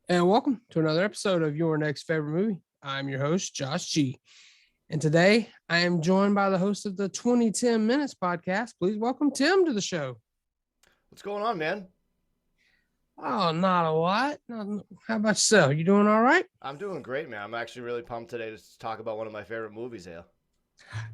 And welcome to another episode of Your Next Favorite Movie. I'm your host, Josh G. And today I am joined by the host of the 20TIMinutes podcast. Please welcome Tim to the show. What's going on, man? Oh, not a lot. How about yourself? You doing all right? I'm doing great, man. I'm actually really pumped today to talk about one of my favorite movies here.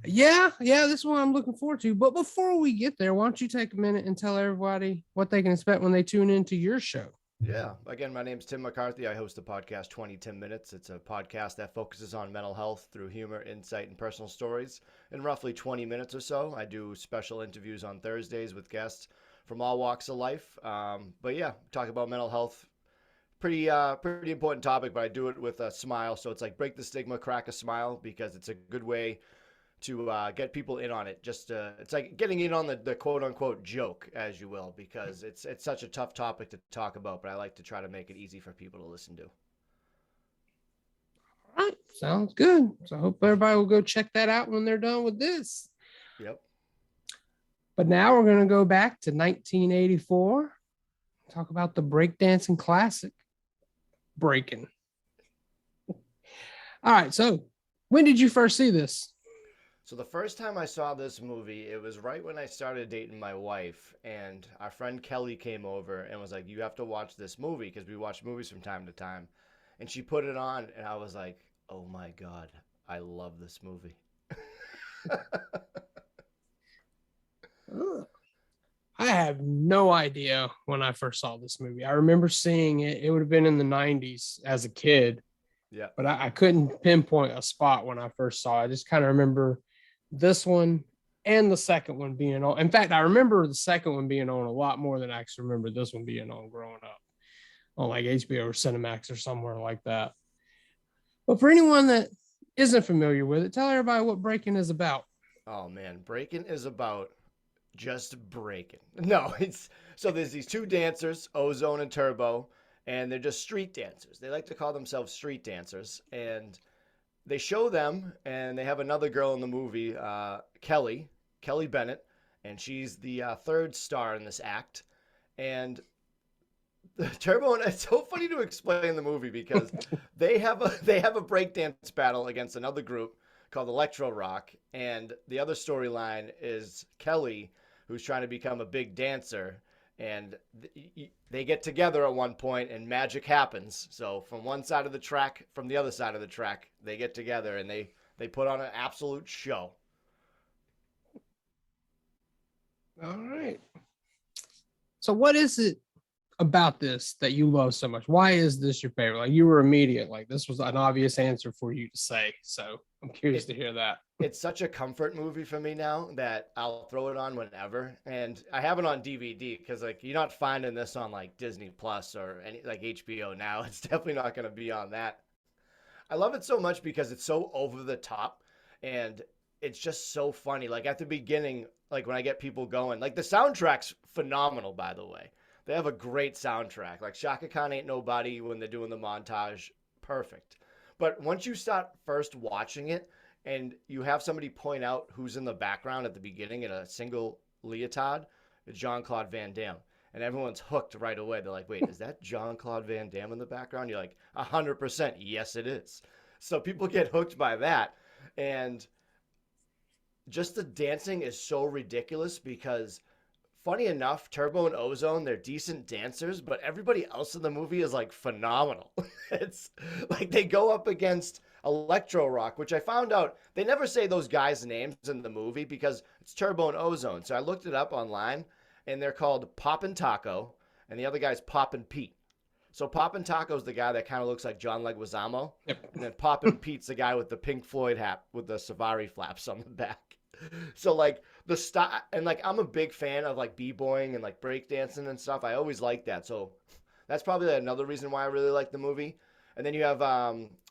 Yeah, this is what I'm looking forward to. But before we get there, why don't you take a minute and tell everybody what they can expect when they tune into your show? Yeah. Again, my name's Tim McCarthy. I host the podcast 20TIMinutes. It's a podcast that focuses on mental health through humor, insight, and personal stories. In roughly 20 minutes or so, I do special interviews on Thursdays with guests from all walks of life. But yeah, talk about mental health. Pretty important topic, but I do it with a smile. So it's like break the stigma, crack a smile, because it's a good way to get people in on it. It's like getting in on the quote unquote joke, as you will, because it's such a tough topic to talk about. But I like to try to make it easy for people to listen to. All right, sounds good. So I hope everybody will go check that out when they're done with this. Yep. But now we're going to go back to 1984, talk about the breakdancing classic, Breakin. All right, so when did you first see this? So the first time I saw this movie, it was right when I started dating my wife, and our friend Kelly came over and was like, "You have to watch this movie," because we watch movies from time to time. And she put it on, and I was like, "Oh my God, I love this movie." I have no idea when I first saw this movie. I remember seeing it. It would have been in the 90s as a kid, Yeah. but I couldn't pinpoint a spot when I first saw it. I just kind of remember this one and the second one being on. In fact, I remember the second one being on a lot more than I actually remember this one being on growing up on like HBO or Cinemax or somewhere like that. But for anyone that isn't familiar with it, tell everybody what Breaking is about. Oh man, Breaking is about just breaking. No, it's so there's these two dancers, Ozone and Turbo, and they're just street dancers. They like to call themselves street dancers, and they show them, and they have another girl in the movie, Kelly Bennett, and she's the third star in this act. And Turbo and it's so funny to explain the movie because they have a breakdance battle against another group called Electro Rock, and the other storyline is Kelly, who's trying to become a big dancer, and they get together at one point, and magic happens. So from one side of the track, from the other side of the track, they get together and they put on an absolute show. All right. So, what is it about this that you love so much? Why is this your favorite? Like, you were immediate, like, this was an obvious answer for you to say. So, I'm curious It to hear that. it's such a comfort movie for me now that I'll throw it on whenever. And I have it on DVD because like you're not finding this on like Disney Plus or any like HBO now. It's definitely not going to be on that. I love it so much because it's so over the top and it's just so funny. Like at the beginning, like when I get people going, like the soundtrack's phenomenal, by the way. They have a great soundtrack. Like Shaka Khan Ain't Nobody when they're doing the montage, perfect. But once you start first watching it and you have somebody point out who's in the background at the beginning in a single leotard, it's Jean Claude Van Damme. And everyone's hooked right away. They're like, wait, is that Jean Claude Van Damme in the background? You're like, 100%. Yes, it is. So people get hooked by that. And just the dancing is so ridiculous because funny enough, Turbo and Ozone, they're decent dancers, but everybody else in the movie is like phenomenal. It's like they go up against Electro Rock, which I found out they never say those guys' names in the movie because it's Turbo and Ozone. So I looked it up online and they're called Poppin' Taco and the other guy's Poppin' Pete. So Poppin' Taco's the guy that kind of looks like John Leguizamo, Yep. and then Poppin' Pete's the guy with the Pink Floyd hat with the safari flaps on the back. So like the style and like I'm a big fan of like b-boying and like breakdancing and stuff. I always like that. So that's probably another reason why I really like the movie. And then you have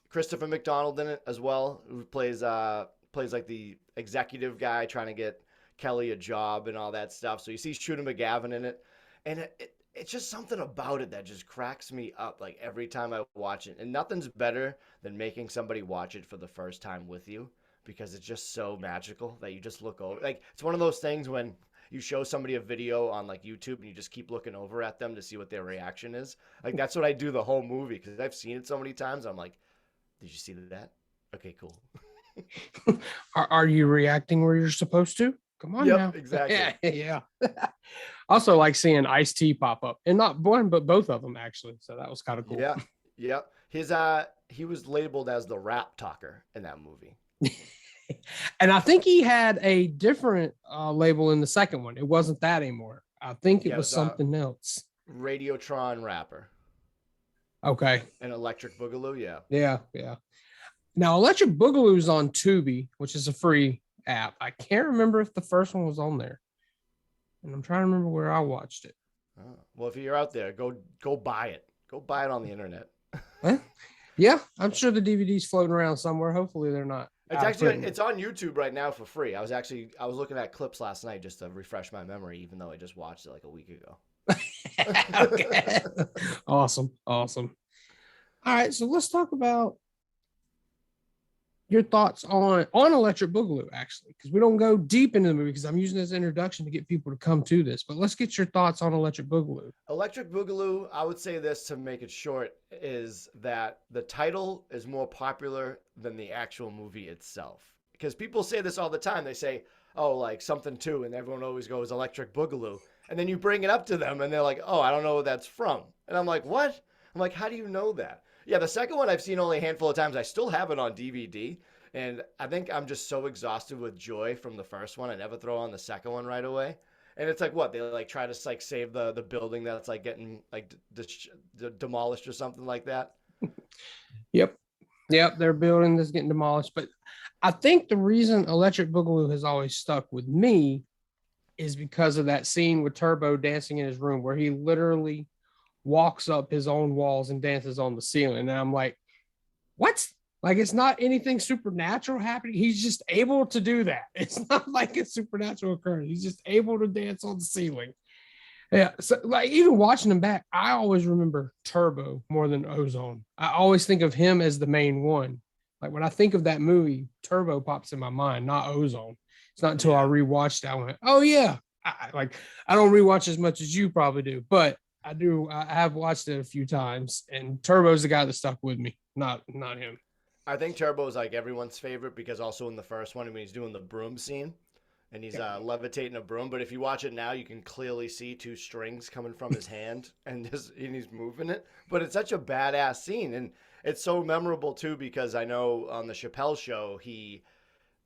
Christopher McDonald in it as well, who plays like the executive guy trying to get Kelly a job and all that stuff. So you see Shooter McGavin in it, and it's just something about it that just cracks me up like every time I watch it. And nothing's better than making somebody watch it for the first time with you because it's just so magical that you just look over. Like it's one of those things when you show somebody a video on like YouTube and you just keep looking over at them to see what their reaction is. Like that's what I do the whole movie because I've seen it so many times. I'm like, did you see that? Okay, cool. Are you reacting where you're supposed to? Come on Yep, now. exactly. Yeah. Also, like seeing Ice-T pop up, and not one, but both of them actually. So that was kind of cool. Yeah, yeah. His he was labeled as the rap talker in that movie. And I think he had a different label in the second one. It wasn't that anymore. I think it Yeah, it was was something else. Radiotron rapper. Okay. And Electric Boogaloo, yeah. Yeah. Now, Electric Boogaloo's on Tubi, which is a free app. I can't remember if the first one was on there, and I'm trying to remember where I watched it. Oh. Well, if you're out there, go buy it. Go buy it on the internet. Well, yeah, I'm sure the DVD's floating around somewhere. Hopefully, they're not. It's on YouTube right now for free. I was looking at clips last night just to refresh my memory, even though I just watched it like a week ago. Okay. Awesome. All right, so let's talk about your thoughts on Electric Boogaloo, actually, because we don't go deep into the movie because I'm using this introduction to get people to come to this. But let's get your thoughts on Electric Boogaloo. Electric Boogaloo, I would say this to make it short, is that the title is more popular than the actual movie itself. Because people say this all the time. They say, oh, like something two, and everyone always goes Electric Boogaloo. And then you bring it up to them, and they're like, oh, I don't know what that's from. And I'm like, what? I'm like, how do you know that? Yeah, the second one I've seen only a handful of times. I still have it on DVD. And I think I'm just so exhausted with joy from the first one. I never throw on the second one right away. And it's like what they like try to like save the building that's like getting like demolished or something like that. Yep, their building that's getting demolished. But I think the reason Electric Boogaloo has always stuck with me is because of that scene with Turbo dancing in his room where he literally walks up his own walls and dances on the ceiling. And I'm like, what? Like, it's not anything supernatural happening. He's just able to do that. It's not like it's supernatural occurrence. He's just able to dance on the ceiling. Yeah. So, like, even watching him back, I always remember Turbo more than Ozone. I always think of him as the main one. Like, when I think of that movie, Turbo pops in my mind, not Ozone. It's not until I rewatched it, I went, oh, yeah. I don't rewatch as much as you probably do, but I do. I have watched it a few times, and Turbo's the guy that stuck with me, not him. I think Turbo is like everyone's favorite because also in the first one when he's doing the broom scene and he's levitating a broom, but if you watch it now, you can clearly see two strings coming from his hand and he's moving it. But it's such a badass scene, and it's so memorable too because I know on the Chappelle show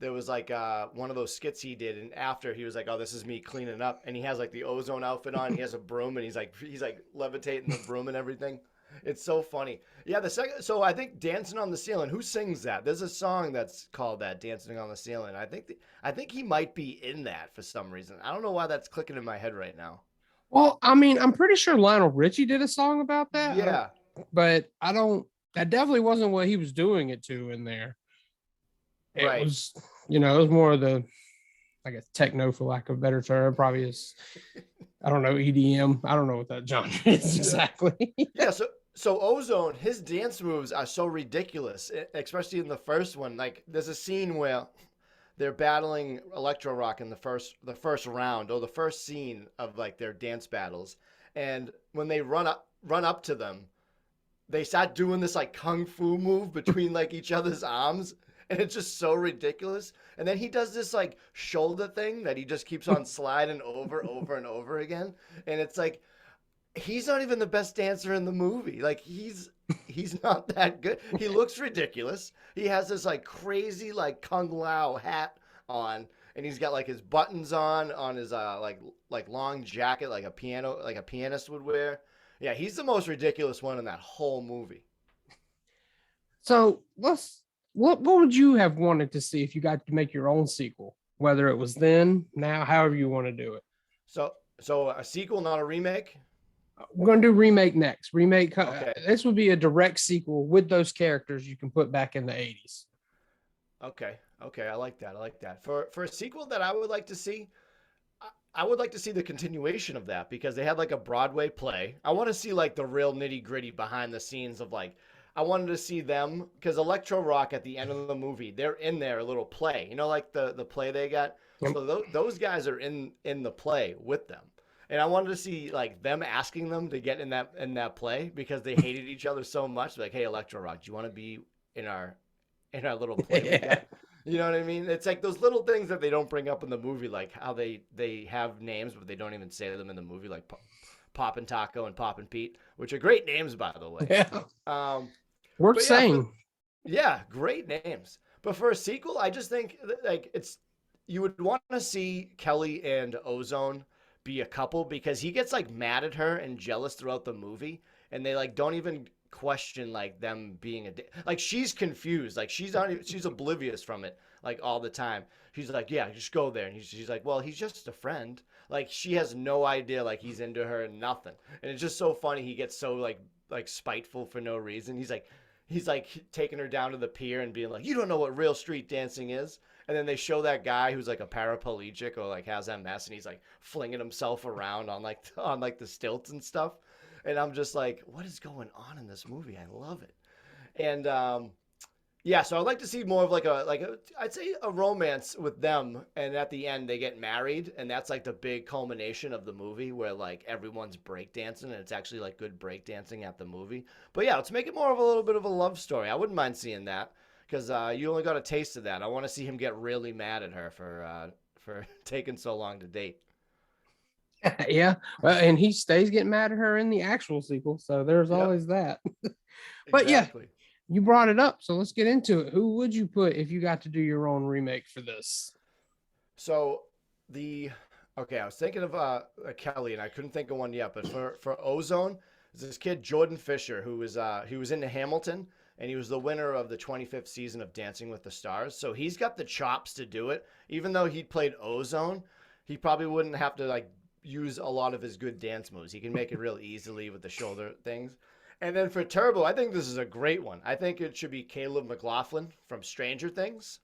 there was like one of those skits he did, and after he was like, "Oh, this is me cleaning up," and he has like the Ozone outfit on, he has a broom, and he's like levitating the broom and everything. It's so funny. Yeah, the second. So I think "Dancing on the Ceiling." Who sings that? There's a song that's called that, "Dancing on the Ceiling." I think he might be in that for some reason. I don't know why that's clicking in my head right now. Well, I mean, I'm pretty sure Lionel Richie did a song about that. Yeah, But I don't. That definitely wasn't what he was doing it to in there. It right. was, it was more of the, I guess, techno, for lack of a better term. Probably is, I don't know, EDM. I don't know what that genre is exactly. Yeah. So Ozone, his dance moves are so ridiculous, especially in the first one. Like, there's a scene where they're battling Electro Rock in the first round or the first scene of like their dance battles, and when they run up to them, they start doing this like kung fu move between like each other's arms, and it's just so ridiculous. And then he does this like shoulder thing that he just keeps on sliding over and over again, and it's like he's not even the best dancer in the movie. Like, he's not that good. He looks ridiculous. He has this like crazy like Kung Lao hat on, and he's got like his buttons on his like long jacket like a pianist would wear. Yeah, he's the most ridiculous one in that whole movie. So what would you have wanted to see if you got to make your own sequel? Whether it was then, now, however you want to do it. So a sequel, not a remake. We're going to do remake next. Remake. Okay. This would be a direct sequel with those characters you can put back in the 80s. Okay. I like that. For a sequel that I would like to see, I would like to see the continuation of that because they had like a Broadway play. I want to see like the real nitty gritty behind the scenes of like, I wanted to see them because Electro Rock at the end of the movie, they're in their little play, like the play they got. Yep. So those guys are in the play with them. And I wanted to see like them asking them to get in that play because they hated each other so much. Like, hey, Electro Rock, do you want to be in our little play we Yeah. got? You know what I mean? It's like those little things that they don't bring up in the movie, like how they have names but they don't even say them in the movie, like Pop and Taco and Pop and Pete, which are great names by the way. Yeah. Um, Worth but yeah, saying. yeah, great names. But for a sequel, I just think like it's you would want to see Kelly and Ozone be a couple because he gets like mad at her and jealous throughout the movie, and they like don't even question like them being like she's confused, like she's oblivious from it like all the time. She's like, yeah, just go there, and she's like, well, he's just a friend. Like she has no idea like he's into her and nothing, and it's just so funny. He gets so like spiteful for no reason. He's like taking her down to the pier and being like, "You don't know what real street dancing is." And then they show that guy who's like a paraplegic or like has MS, and he's like flinging himself around on like the stilts and stuff. And I'm just like, what is going on in this movie? I love it. And yeah, so I'd like to see more of I'd say a romance with them, and at the end they get married, and that's like the big culmination of the movie where like everyone's breakdancing, and it's actually like good breakdancing at the movie. But yeah, let's make it more of a little bit of a love story. I wouldn't mind seeing that because you only got a taste of that. I want to see him get really mad at her for taking so long to date. Yeah. Well, and he stays getting mad at her in the actual sequel. So there's Yep, always that. But yeah, exactly. you brought it up. So let's get into it. Who would you put if you got to do your own remake for this? So the okay, I was thinking of Kelly, and I couldn't think of one yet. But for Ozone, there's this kid Jordan Fisher who was he was into Hamilton, and he was the winner of the 25th season of Dancing with the Stars. So he's got the chops to do it. Even though he played Ozone, he probably wouldn't have to like use a lot of his good dance moves. He can make it real easily with the shoulder things. And then for Turbo, I think this is a great one. I think it should be Caleb McLaughlin from Stranger Things.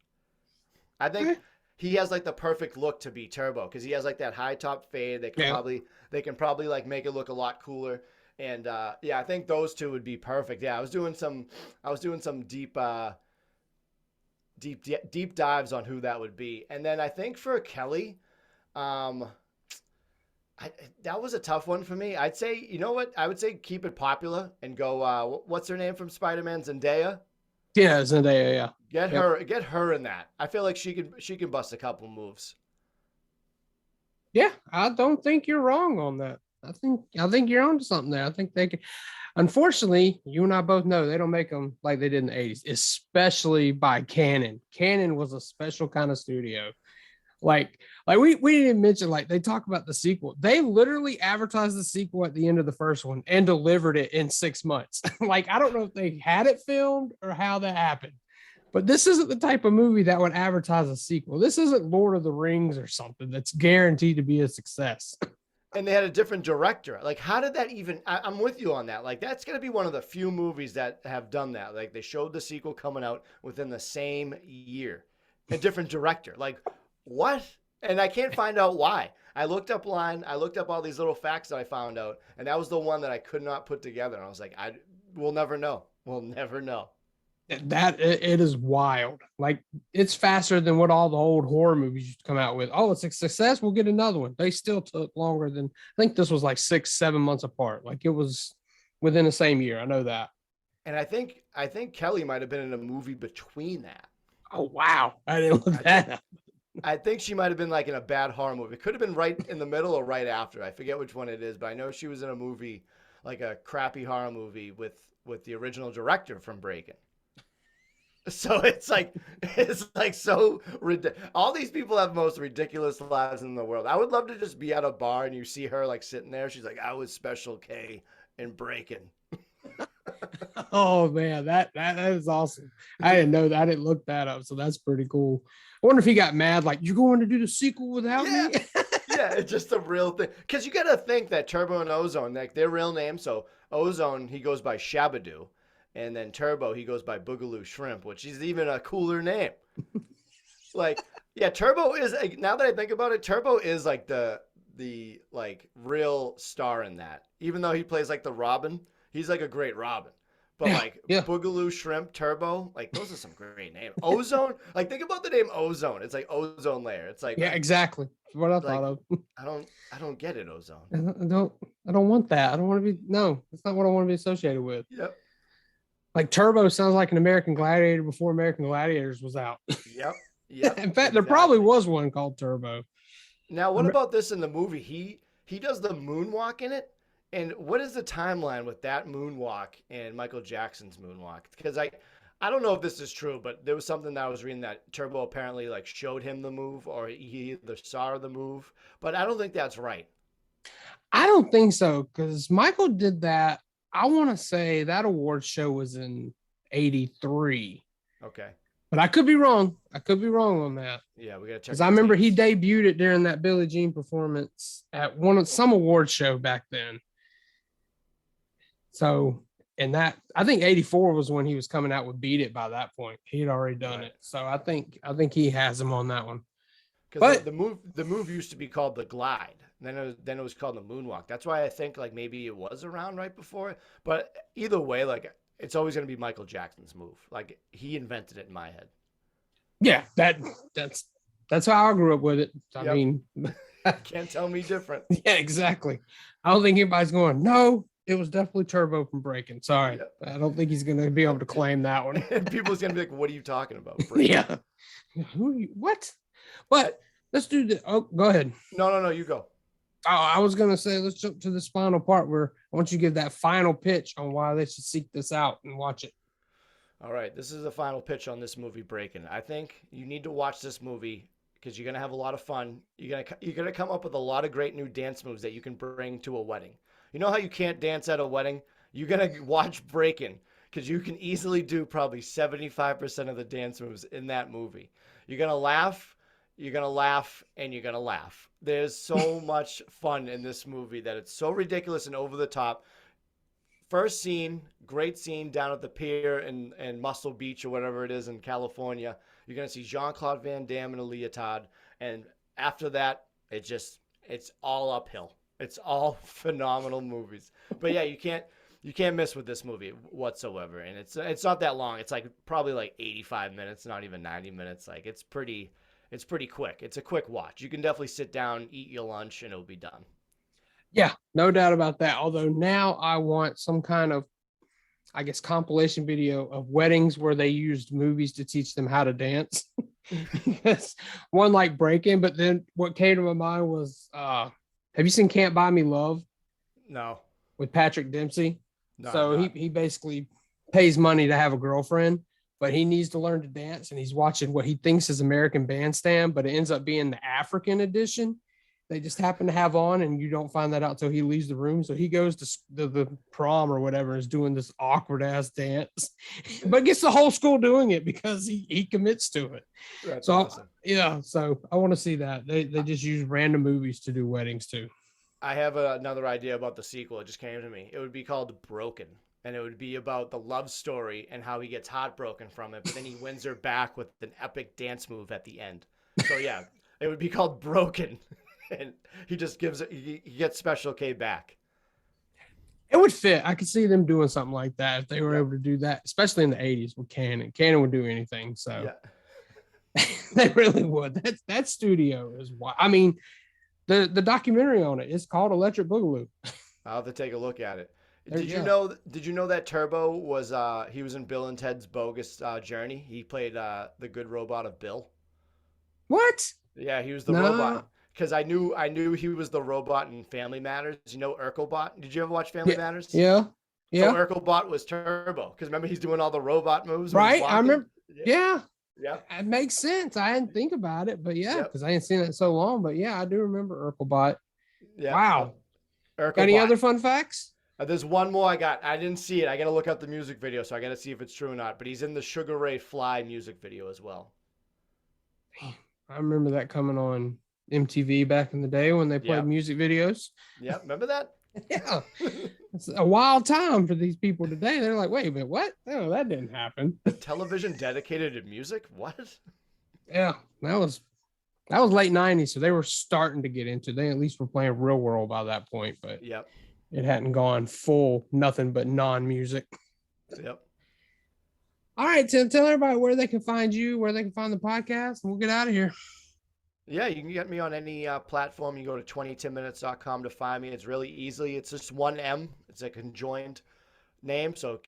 I think Okay. he has like the perfect look to be Turbo because he has like that high top fade. Yeah. They can probably like make it look a lot cooler. And yeah, I think those two would be perfect. Yeah, I was doing some deep dives on who that would be. And then I think for Kelly, um, that was a tough one for me. I'd say, you know what? I would say keep it popular and go. What's her name from Spider Man? Zendaya. Yeah. Zendaya. Yeah. Get Yep. her, get her in that. I feel like she can bust a couple moves. Yeah. I don't think you're wrong on that. I think you're onto something there. I think they can. Unfortunately, you and I both know they don't make them like they did in the 80s, especially by Canon. Canon was a special kind of studio. Like we didn't mention like they talk about the sequel. They literally advertised the sequel at the end of the first one and delivered it in 6 months. Like I don't know if they had it filmed or how that happened. But this isn't the type of movie that would advertise a sequel. This isn't Lord of the Rings or something that's guaranteed to be a success. And they had a different director. Like, how did that even? I'm with you on that. Like, that's gonna be one of the few movies that have done that. Like, they showed the sequel coming out within the same year, a different director. Like, what? And I can't find out why. I looked up line. I looked up all these little facts that I found out, and that was the one that I could not put together. And I was like, we'll never know. We'll never know. That it is wild. Like it's faster than what all the old horror movies used to come out with. Oh, it's a success. We'll get another one. They still took longer than I think this was like 6, 7 months apart. Like it was within the same year. I know that. And I think Kelly might have been in a movie between that. Oh wow. I didn't look I think that up. I think she might have been like in a bad horror movie. It could have been right in the middle or right after. I forget which one it is, but I know she was in a movie, like a crappy horror movie with the original director from Breakin. So it's like so all these people have the most ridiculous lives in the world. I would love to just be at a bar and you see her like sitting there. She's like, I was Special K in Breakin. Oh man, that is awesome. I didn't know that. I didn't look that up. So that's pretty cool. I wonder if he got mad, like, you're going to do the sequel without Yeah. me? Yeah, it's just a real thing. Because you got to think that Turbo and Ozone, like their real names. So Ozone, he goes by Shabadoo. And then Turbo, he goes by Boogaloo Shrimp, which is even a cooler name. Like, yeah, Turbo is, like, now that I think about it, Turbo is like the like real star in that. Even though he plays like the Robin, he's like a great Robin. but Yeah, like yeah, Boogaloo, Shrimp, Turbo, like those are some great names. Ozone, like think about the name Ozone. It's like ozone layer. It's yeah, exactly. That's what I thought like of. I don't get it, Ozone. I don't want that. I don't want to be. No, that's not what I want to be associated with. Yep. Like Turbo sounds like an American Gladiator before American Gladiators was out. Yep. Yep. In fact, there probably Exactly. was one called Turbo. Now, what about this in the movie? He does the moonwalk in it. And what is the timeline with that moonwalk and Michael Jackson's moonwalk? Because I don't know if this is true, but there was something that I was reading that Turbo apparently like showed him the move or he either saw the move, but I don't think that's right. I don't think so because Michael did that. I want to say that award show was in '83, Okay. but I could be wrong. I could be wrong on that Yeah, we gotta check because the I remember he tapes. debuted it during that Billie Jean performance at some award show back then. So, and that I think '84 was when he was coming out with "Beat It." By that point, he had already done Right. it. So I think he has him on that one. Because the, But the move used to be called the glide. Then it was called the moonwalk. That's why I think like maybe it was around right before. But either way, like it's always gonna be Michael Jackson's move. Like he invented it in my head. yeah, that's that's how I grew up with it. I Yep. mean, Can't tell me different. yeah, exactly. I don't think anybody's going, no, it was definitely Turbo from Breaking. Sorry. Yep. I don't think he's going to be able to claim that one. And people's gonna be like, "What are you talking about?" Breaking. Yeah. What? But let's do the. Oh, go ahead. No, no, no. You go. Oh, I was going to say, let's jump to this final part where I want you to give that final pitch on why they should seek this out and watch it. All right, this is the final pitch on this movie, Breaking. I think you need to watch this movie because you're gonna have a lot of fun. You're gonna come up with a lot of great new dance moves that you can bring to a wedding. You know how you can't dance at a wedding? You're gonna watch Breaking because you can easily do probably 75% of the dance moves in that movie. You're gonna laugh. You're gonna laugh and you're gonna laugh. There's so much fun in this movie that it's so ridiculous and over the top. First scene, great scene down at the pier in Muscle Beach or whatever it is in California. You're gonna see Jean Claude Van Damme in a leotard, and after that, it's all uphill. It's all phenomenal movies. But yeah, you can't miss with this movie whatsoever, and it's not that long. It's like probably like 85 minutes, not even 90 minutes. Like it's pretty quick. It's a quick watch. You can definitely sit down, eat your lunch, and it'll be done. Yeah, no doubt about that. Although now I want some kind of, I guess, compilation video of weddings where they used movies to teach them how to dance. Yes, one like Breaking, but then what came to my mind was, have you seen Can't Buy Me Love No, with Patrick Dempsey? no, I've So he not. he basically pays money to have a girlfriend, but he needs to learn to dance, and he's watching what he thinks is American Bandstand, but it ends up being the African edition. They just happen to have on, and you don't find that out until he leaves the room. So he goes to the prom or whatever, and is doing this awkward ass dance, but gets the whole school doing it because he commits to it. That's So awesome. yeah, so I want to see that. They just use random movies to do weddings too. I have another idea about the sequel. It just came to me. It would be called Broken, and it would be about the love story and how he gets heartbroken from it, but then he wins her back with an epic dance move at the end. So yeah, it would be called Broken, and he just gives it. He gets Special K back. It would fit. I could see them doing something like that if they were Yep. able to do that, especially in the '80s with Canon. Canon would do anything, so Yeah. they really would. That studio is wild. I mean, the documentary on it is called Electric Boogaloo. I'll have to take a look at it. There Did you you go. know? Did you know that Turbo was he was in Bill and Ted's Bogus Journey? He played the good robot of Bill. What? Yeah, he was the robot. No. Because I knew he was the robot in Family Matters. You know Urkelbot? Did you ever watch Family Yeah. Matters? Yeah. So Yeah. Urkelbot was Turbo. Because remember he's doing all the robot moves when he's Right. I walking. remember. Yeah, Yeah. yeah, It makes sense. I didn't think about it, but yeah, yep, because I ain't seen it so long. But yeah, I do remember Urkelbot. yeah. Wow. Got any Urkelbot. other fun facts? There's one more I got. I didn't see it. I got to look up the music video, so I got to see if it's true or not. But he's in the Sugar Ray Fly music video as well. I remember that coming on MTV back in the day when they played Yep, music videos. yep. Remember that? Yeah. It's a wild time for these people today. They're like, wait a minute, what? No, that didn't happen. A television dedicated to music? What? Yeah, that was late '90s, so they were starting to get into. They at least were playing real world by that point, but Yep. it hadn't gone full nothing but non-music. Yep. All right, Tim, tell everybody where they can find you, where they can find the podcast, and we'll get out of here. Yeah, you can get me on any platform. You go to 20TIMinutes.com to find me. It's really easy. It's just one M. It's a conjoined name. So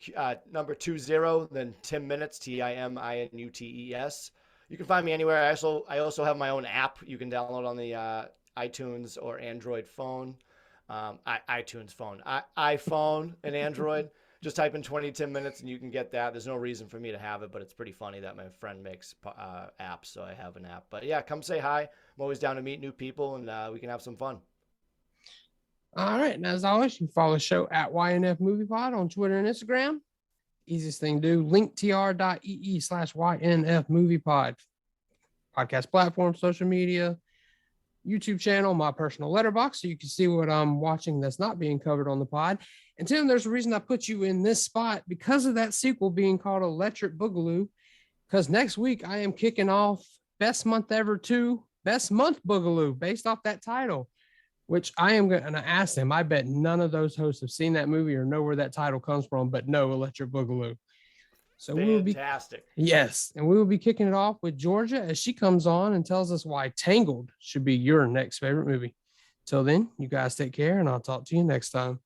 number 20, then TIMinutes, TIMinutes. You can find me anywhere. I also have my own app you can download on the iTunes or Android phone. iTunes phone, iPhone and Android. Just type in 20TIMinutes and you can get that. There's no reason for me to have it, but it's pretty funny that my friend makes apps, so I have an app. But yeah, come say hi. I'm always down to meet new people, and we can have some fun. All right. And as always, you can follow the show at ynfmoviepod on Twitter and Instagram. Easiest thing to do, linktr.ee/ynfmoviepod. Podcast platform, social media, YouTube channel, my personal letterbox, so you can see what I'm watching that's not being covered on the pod. And Tim, there's a reason I put you in this spot because of that sequel being called Electric Boogaloo. Because next week I am kicking off Best Month Ever 2, Best Month Boogaloo, based off that title, which I am going to ask them. I bet none of those hosts have seen that movie or know where that title comes from, but no Electric Boogaloo. So Fantastic. Yes, and we will be kicking it off with Georgia as she comes on and tells us why Tangled should be your next favorite movie. Till then, you guys take care, and I'll talk to you next time.